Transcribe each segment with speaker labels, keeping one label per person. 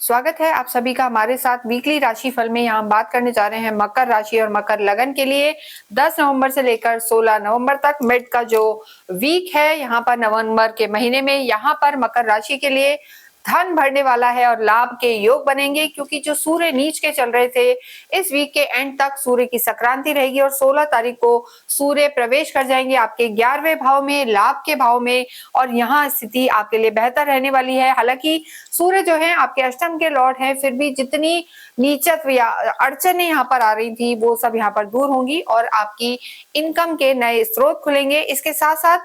Speaker 1: स्वागत है आप सभी का हमारे साथ वीकली राशिफल में। यहाँ हम बात करने जा रहे हैं मकर राशि और मकर लगन के लिए 10 नवंबर से लेकर 16 नवंबर तक मिड का जो वीक है। यहाँ पर नवंबर के महीने में यहाँ पर मकर राशि के लिए धन बढ़ने वाला है और लाभ के योग बनेंगे, क्योंकि जो सूर्य नीच के चल रहे थे इस वीक के एंड तक सूर्य की संक्रांति रहेगी और 16 तारीख को सूर्य प्रवेश कर जाएंगे आपके 11वें भाव में, लाभ के भाव में, और यहाँ स्थिति आपके लिए बेहतर रहने वाली है। हालांकि सूर्य जो है आपके अष्टम के लॉर्ड है, फिर भी जितनी नीचत्व या अड़चने यहाँ पर आ रही थी वो सब यहाँ पर दूर होंगी और आपकी इनकम के नए स्रोत खुलेंगे। इसके साथ साथ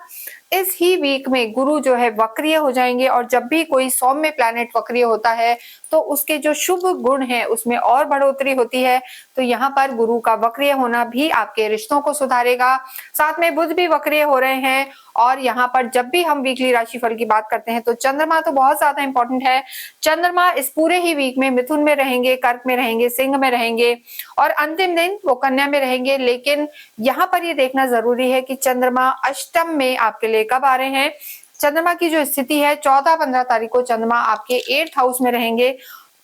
Speaker 1: इस ही वीक में गुरु जो है वक्रीय हो जाएंगे और जब भी कोई सौम्य प्लैनेट वक्रीय होता है तो उसके जो शुभ गुण है उसमें और बढ़ोतरी होती है। तो यहाँ पर गुरु का वक्रीय होना भी आपके रिश्तों को सुधारेगा। साथ में बुध भी वक्रीय हो रहे हैं और यहाँ पर जब भी हम वीकली राशिफल की बात करते हैं तो चंद्रमा तो बहुत ज्यादा इंपॉर्टेंट है। चंद्रमा इस पूरे ही वीक में मिथुन में रहेंगे, कर्क में रहेंगे, सिंह में रहेंगे और अंतिम दिन वो कन्या में रहेंगे। लेकिन यहाँ पर ये देखना जरूरी है कि चंद्रमा अष्टम में आपके लिए कब आ रहे हैं। चंद्रमा की जो स्थिति है 14-15 तारीख को चंद्रमा आपके 8th हाउस में रहेंगे,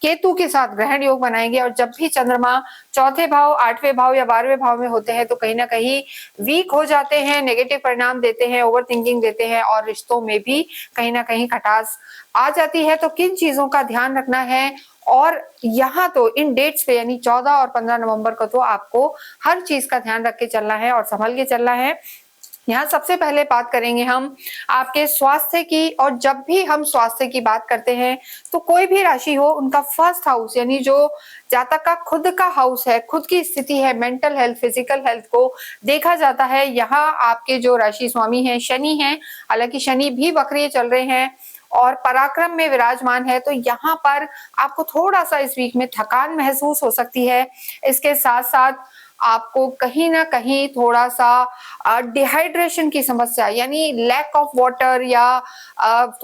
Speaker 1: केतु के साथ ग्रहण योग बनाएंगे। और जब भी चंद्रमा चौथे भाव, 8वें भाव या 12वें भाव में होते हैं तो कहीं ना कहीं वीक हो जाते हैं, नेगेटिव परिणाम देते हैं, ओवर थिंकिंग देते हैं और रिश्तों में भी कहीं ना कहीं खटास आ जाती है। तो किन चीजों का ध्यान रखना है, और यहाँ तो इन डेट्स पे यानी 14 और 15 नवंबर को तो आपको हर चीज का ध्यान रख के चलना है और संभल के चलना है। यहाँ सबसे पहले बात करेंगे हम आपके स्वास्थ्य की, और जब भी हम स्वास्थ्य की बात करते हैं तो कोई भी राशि हो उनका फर्स्ट हाउस यानी जो जातक का खुद का हाउस है, खुद की स्थिति है, मेंटल हेल्थ, फिजिकल हेल्थ को देखा जाता है। यहाँ आपके जो राशि स्वामी हैं शनि हैं, हालांकि शनि भी वक्रीय चल रहे हैं और पराक्रम में विराजमान है, तो यहाँ पर आपको थोड़ा सा इस वीक में थकान महसूस हो सकती है। इसके साथ साथ आपको कहीं ना कहीं थोड़ा सा डिहाइड्रेशन की समस्या यानी लैक ऑफ वाटर या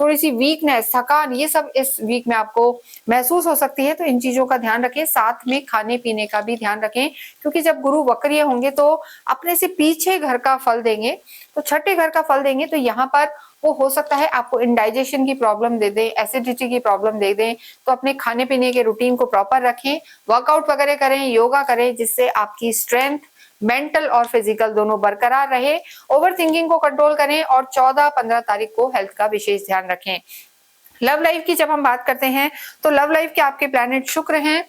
Speaker 1: थोड़ी सी वीकनेस, थकान, ये सब इस वीक में आपको महसूस हो सकती है। तो इन चीजों का ध्यान रखें, साथ में खाने पीने का भी ध्यान रखें, क्योंकि जब गुरु वक्रीय होंगे तो अपने से पीछे घर का फल देंगे, तो छठे घर का फल देंगे, तो यहाँ पर वो हो सकता है आपको इंडाइजेशन की प्रॉब्लम दे दें, एसिडिटी की प्रॉब्लम दे दें। तो अपने खाने पीने के रूटीन को प्रॉपर रखें, वर्कआउट वगैरह करें, योगा करें, जिससे आपकी स्ट्रेंथ मेंटल और फिजिकल दोनों बरकरार रहे। ओवर थिंकिंग को कंट्रोल करें और 14-15 तारीख को हेल्थ का विशेष ध्यान रखें। लव लाइफ की जब हम बात करते हैं तो लव लाइफ के आपके प्लैनेट शुक्र हैं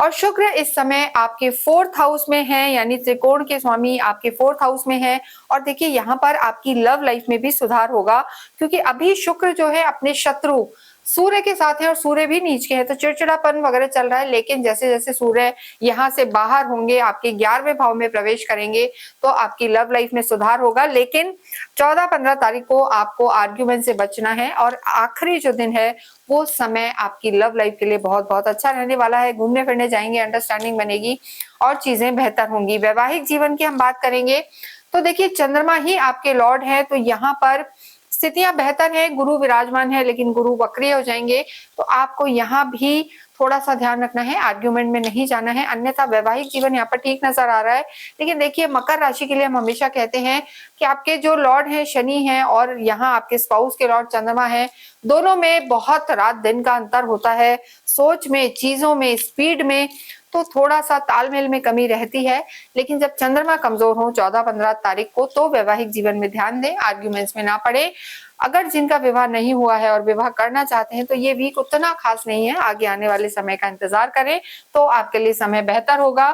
Speaker 1: और शुक्र इस समय आपके 4th हाउस में है, यानी त्रिकोण के स्वामी आपके 4th हाउस में है। और देखिए यहाँ पर आपकी लव लाइफ में भी सुधार होगा, क्योंकि अभी शुक्र जो है अपने शत्रु सूर्य के साथ है और सूर्य भी नीच के है, तो चिड़चिड़ापन वगैरह चल रहा है। लेकिन जैसे जैसे सूर्य यहाँ से बाहर होंगे, आपके 11वें भाव में प्रवेश करेंगे, तो आपकी लव लाइफ में सुधार होगा। लेकिन 14-15 तारीख को आपको आर्ग्यूमेंट से बचना है और आखिरी जो दिन है वो समय आपकी लव लाइफ के लिए बहुत बहुत अच्छा रहने वाला है। घूमने फिरने जाएंगे, अंडरस्टैंडिंग बनेगी और चीजें बेहतर होंगी। वैवाहिक जीवन की हम बात करेंगे तो देखिए चंद्रमा ही आपके लॉर्ड है, तो यहाँ पर स्थितियां बेहतर है, गुरु विराजमान है, लेकिन गुरु वक्रीय हो जाएंगे, तो आपको यहाँ भी थोड़ा सा ध्यान रखना है, आर्ग्यूमेंट में नहीं जाना है। अन्यथा वैवाहिक जीवन यहाँ पर ठीक नजर आ रहा है। लेकिन देखिए मकर राशि के लिए हम हमेशा कहते हैं कि आपके जो लॉर्ड हैं शनि हैं और यहाँ आपके स्पाउस के लॉर्ड चंद्रमा है, दोनों में बहुत रात दिन का अंतर होता है, सोच में, चीजों में, स्पीड में, तो थोड़ा सा तालमेल में कमी रहती है। लेकिन जब चंद्रमा कमजोर हो 14-15 तारीख को, तो वैवाहिक जीवन में ध्यान दें, आर्ग्यूमेंट्स में ना पड़े। अगर जिनका विवाह नहीं हुआ है और विवाह करना चाहते हैं तो ये वीक उतना खास नहीं है, आगे आने वाले समय का इंतजार करें तो आपके लिए समय बेहतर होगा।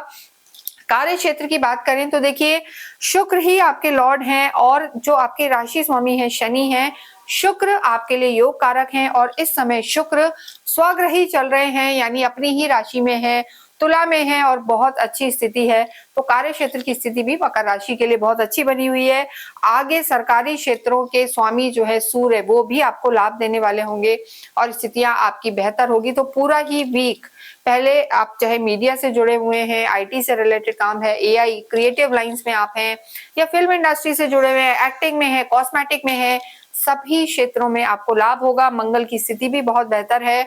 Speaker 1: कार्य क्षेत्र की बात करें तो देखिए शुक्र ही आपके लॉर्ड हैं और जो आपके राशि स्वामी हैं शनि हैं। शुक्र आपके लिए योग कारक हैं और इस समय शुक्र स्वग्रही चल रहे हैं, यानी अपनी ही राशि में है, तुला में है और बहुत अच्छी स्थिति है। तो कार्य क्षेत्र की स्थिति भी मकर राशि के लिए बहुत अच्छी बनी हुई है। आगे सरकारी क्षेत्रों के स्वामी जो है सूर्य, वो भी आपको लाभ देने वाले होंगे और स्थितियां आपकी बेहतर होगी। तो पूरा ही वीक, पहले आप चाहे मीडिया से जुड़े हुए हैं, आईटी से रिलेटेड काम है, एआई क्रिएटिव लाइंस में आप हैं, या फिल्म इंडस्ट्री से जुड़े हुए हैं, एक्टिंग में है, कॉस्मेटिक में है, सभी क्षेत्रों में आपको लाभ होगा। मंगल की स्थिति भी बहुत बेहतर है।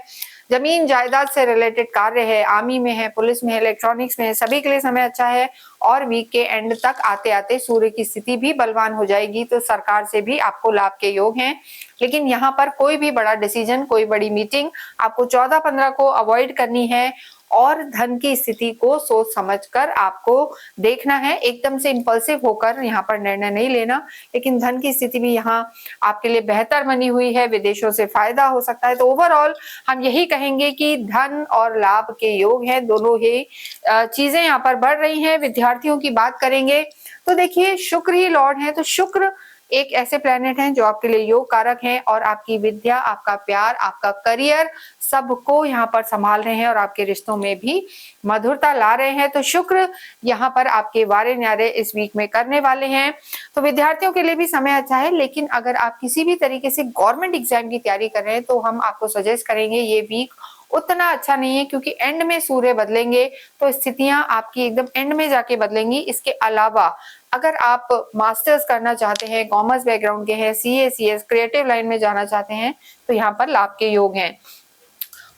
Speaker 1: जमीन जायदाद से रिलेटेड कार्य है, आर्मी में है, पुलिस में है, इलेक्ट्रॉनिक्स में है, सभी के लिए समय अच्छा है। और वीक के एंड तक आते आते सूर्य की स्थिति भी बलवान हो जाएगी, तो सरकार से भी आपको लाभ के योग हैं। लेकिन यहाँ पर कोई भी बड़ा डिसीजन, कोई बड़ी मीटिंग आपको 14-15 को अवॉइड करनी है और धन की स्थिति को सोच समझकर आपको देखना है। एकदम से इंपल्सिव होकर यहाँ पर निर्णय नहीं लेना। लेकिन धन की स्थिति भी यहाँ आपके लिए बेहतर बनी हुई है, विदेशों से फायदा हो सकता है। तो ओवरऑल हम यही कहेंगे कि धन और लाभ के योग हैं, दोनों ही चीजें यहाँ पर बढ़ रही हैं। विद्यार्थियों की बात करेंगे तो देखिए शुक्र ही लॉर्ड है, तो शुक्र एक ऐसे प्लेनेट हैं जो आपके लिए योग कारक हैं और आपकी विद्या, आपका प्यार, आपका करियर सबको यहाँ पर संभाल रहे हैं और आपके रिश्तों में भी मधुरता ला रहे हैं। तो शुक्र यहाँ पर आपके वारे न्यारे इस वीक में करने वाले हैं। तो विद्यार्थियों के लिए भी समय अच्छा है, लेकिन अगर आप किसी भी तरीके से गवर्नमेंट एग्जाम की तैयारी कर रहे हैं तो हम आपको सजेस्ट करेंगे ये वीक उतना अच्छा नहीं है, क्योंकि एंड में सूर्य बदलेंगे तो स्थितियां आपकी एकदम एंड में जाके बदलेंगी। इसके अलावा अगर आप मास्टर्स करना चाहते हैं, कॉमर्स बैकग्राउंड के हैं, सीए, सीएस, क्रिएटिव लाइन में जाना चाहते हैं तो यहाँ पर लाभ के योग हैं।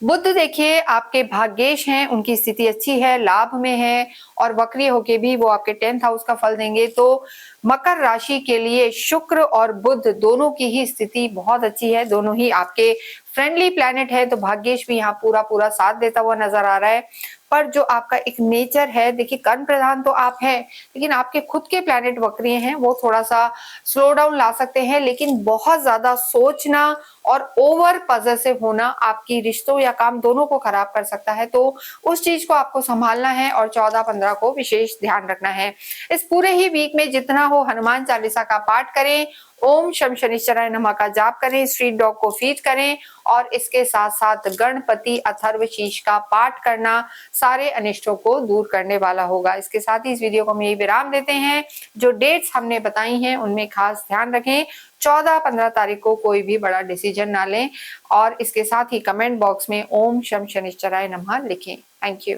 Speaker 1: बुध देखिए आपके भाग्येश हैं, उनकी स्थिति अच्छी है, लाभ में है और वक्री होके भी वो आपके 10th हाउस का फल देंगे। तो मकर राशि के लिए शुक्र और बुध दोनों की ही स्थिति बहुत अच्छी है, दोनों ही आपके फ्रेंडली प्लैनेट है। तो भाग्येश भी यहाँ पूरा साथ देता हुआ नजर आ रहा है। पर जो आपका एक नेचर है, देखिए कर्म प्रधान तो आप है, लेकिन आपके खुद के प्लैनेट वक्रीय हैं, वो थोड़ा सा स्लो डाउन ला सकते हैं। लेकिन बहुत ज्यादा सोचना और ओवर पॉजिटिव होना आपकी रिश्तों या काम दोनों को खराब कर सकता है। तो उस चीज को आपको संभालना है और 14-15 को विशेष ध्यान रखना है। इस पूरे ही वीक में जितना हो हनुमान चालीसा का पाठ करें, ओम शम शनिश्चराय नमः का जाप करें, स्ट्रीट डॉग को फीड करें और इसके साथ साथ गणपति अथर्वशीष का पाठ करना सारे अनिष्टों को दूर करने वाला होगा। इसके साथ ही इस वीडियो को हम यही विराम देते हैं। जो डेट्स हमने बताई हैं उनमें खास ध्यान रखें। 14-15 तारीख को कोई भी बड़ा डिसीजन ना लें और इसके साथ ही कमेंट बॉक्स में ओम शम शनिश्चराय नमः लिखें। Thank you.